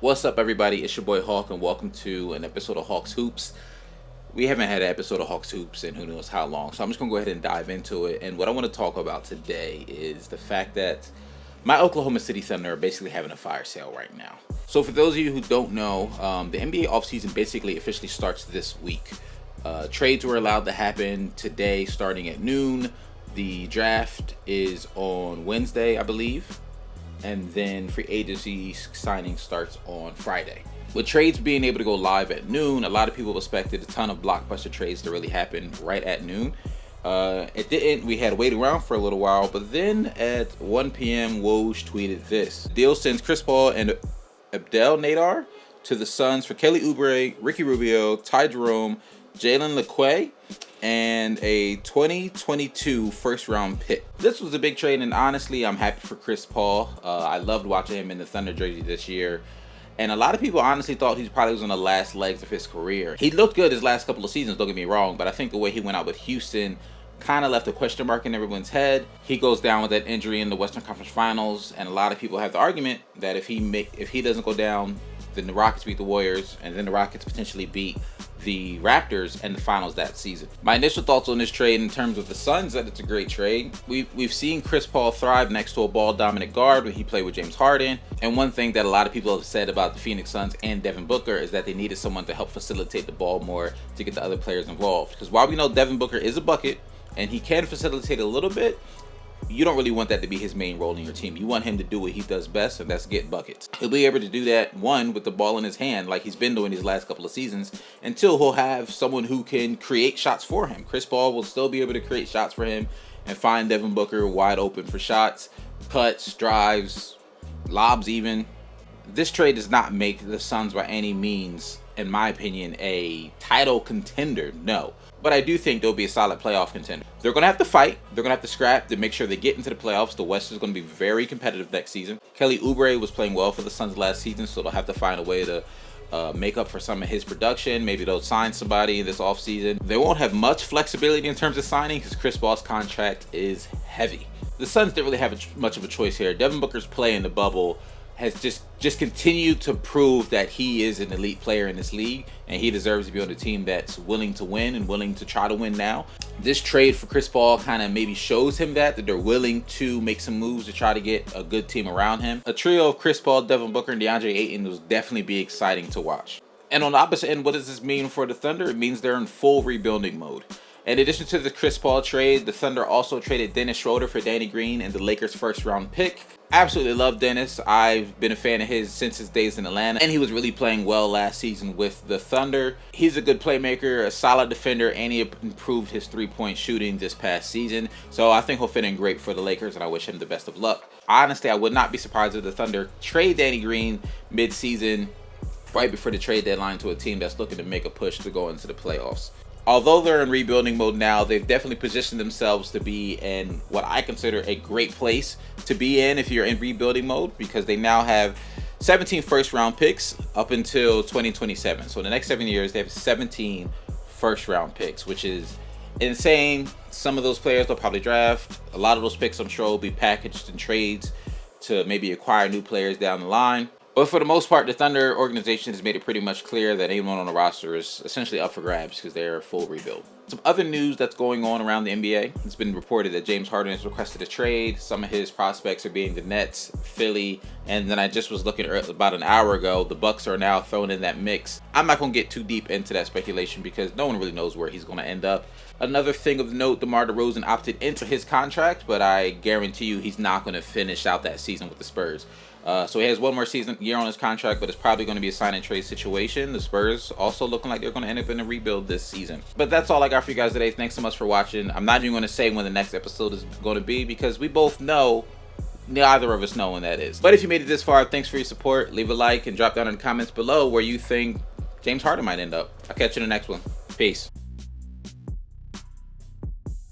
What's up, everybody? It's your boy Hawk, and welcome to an episode of Hawks Hoops. We haven't had an episode of Hawks Hoops in who knows how long, so I'm just going to go ahead and dive into it. And what I want to talk about today is the fact that my Oklahoma City Thunder are basically having a fire sale right now. So for those of you who don't know, the NBA offseason basically officially starts this week. Trades were allowed to happen today starting at noon. The draft is on Wednesday, I believe. And then free agency signing starts on Friday. With trades being able to go live at noon, a lot of people expected a ton of blockbuster trades to really happen right at noon. It didn't. We had to wait around for a little while, but then at 1 p.m. Woj tweeted this. Deal sends Chris Paul and Abdel Nader to the Suns for Kelly Oubre, Ricky Rubio, Ty Jerome, Jalen LeQuay, and a 2022 first-round pick. This was a big trade, and honestly, I'm happy for Chris Paul. I loved watching him in the Thunder jersey this year. And a lot of people honestly thought he probably was on the last legs of his career. He looked good his last couple of seasons, don't get me wrong, but I think the way he went out with Houston kind of left a question mark in everyone's head. He goes down with that injury in the Western Conference Finals, and a lot of people have the argument that if he doesn't go down, then the Rockets beat the Warriors, and then the Rockets potentially beat the Raptors in the finals that season. My initial thoughts on this trade in terms of the Suns, that it's a great trade. We've seen Chris Paul thrive next to a ball-dominant guard when he played with James Harden. And one thing that a lot of people have said about the Phoenix Suns and Devin Booker is that they needed someone to help facilitate the ball more to get the other players involved. Because while we know Devin Booker is a bucket and he can facilitate a little bit, you don't really want that to be his main role in your team. You want him to do what he does best, and that's get buckets. He'll be able to do that, one, with the ball in his hand, like he's been doing these last couple of seasons, until he'll have someone who can create shots for him. Chris Paul will still be able to create shots for him and find Devin Booker wide open for shots, cuts, drives, lobs even. This trade does not make the Suns by any means, in my opinion, a title contender, no. But I do think they'll be a solid playoff contender. They're going to have to fight. They're going to have to scrap to make sure they get into the playoffs. The West is going to be very competitive next season. Kelly Oubre was playing well for the Suns last season, so they'll have to find a way to make up for some of his production. Maybe they'll sign somebody this offseason. They won't have much flexibility in terms of signing because Chris Paul's contract is heavy. The Suns didn't really have much of a choice here. Devin Booker's play in the bubble has just continued to prove that he is an elite player in this league, and he deserves to be on a team that's willing to win and willing to try to win now. This trade for Chris Paul kind of maybe shows him that they're willing to make some moves to try to get a good team around him. A trio of Chris Paul, Devin Booker, and DeAndre Ayton will definitely be exciting to watch. And on the opposite end, what does this mean for the Thunder? It means they're in full rebuilding mode. In addition to the Chris Paul trade, the Thunder also traded Dennis Schroeder for Danny Green and the Lakers' first-round pick. Absolutely love Dennis. I've been a fan of his since his days in Atlanta, and he was really playing well last season with the Thunder. He's a good playmaker, a solid defender, and he improved his three-point shooting this past season. So I think he'll fit in great for the Lakers, and I wish him the best of luck. Honestly, I would not be surprised if the Thunder trade Danny Green mid-season, right before the trade deadline, to a team that's looking to make a push to go into the playoffs. Although they're in rebuilding mode now, they've definitely positioned themselves to be in what I consider a great place to be in if you're in rebuilding mode, because they now have 17 first-round picks up until 2027. So in the next 7 years, they have 17 first-round picks, which is insane. Some of those players they'll probably draft. A lot of those picks, I'm sure, will be packaged in trades to maybe acquire new players down the line. But for the most part, the Thunder organization has made it pretty much clear that anyone on the roster is essentially up for grabs because they're a full rebuild. Some other news that's going on around the NBA. It's been reported that James Harden has requested a trade. Some of his prospects are being the Nets, Philly, and then I just was looking about an hour ago, the Bucks are now thrown in that mix. I'm not going to get too deep into that speculation because no one really knows where he's going to end up. Another thing of note, DeMar DeRozan opted into his contract, but I guarantee you he's not going to finish out that season with the Spurs. So he has one more year on his contract, but it's probably going to be a sign and trade situation. The Spurs also looking like they're going to end up in a rebuild this season. But that's all I got for you guys today. Thanks so much for watching. I'm not even going to say when the next episode is going to be because we both know, neither of us know when that is. But if you made it this far, thanks for your support. Leave a like and drop down in the comments below where you think James Harden might end up. I'll catch you in the next one. Peace.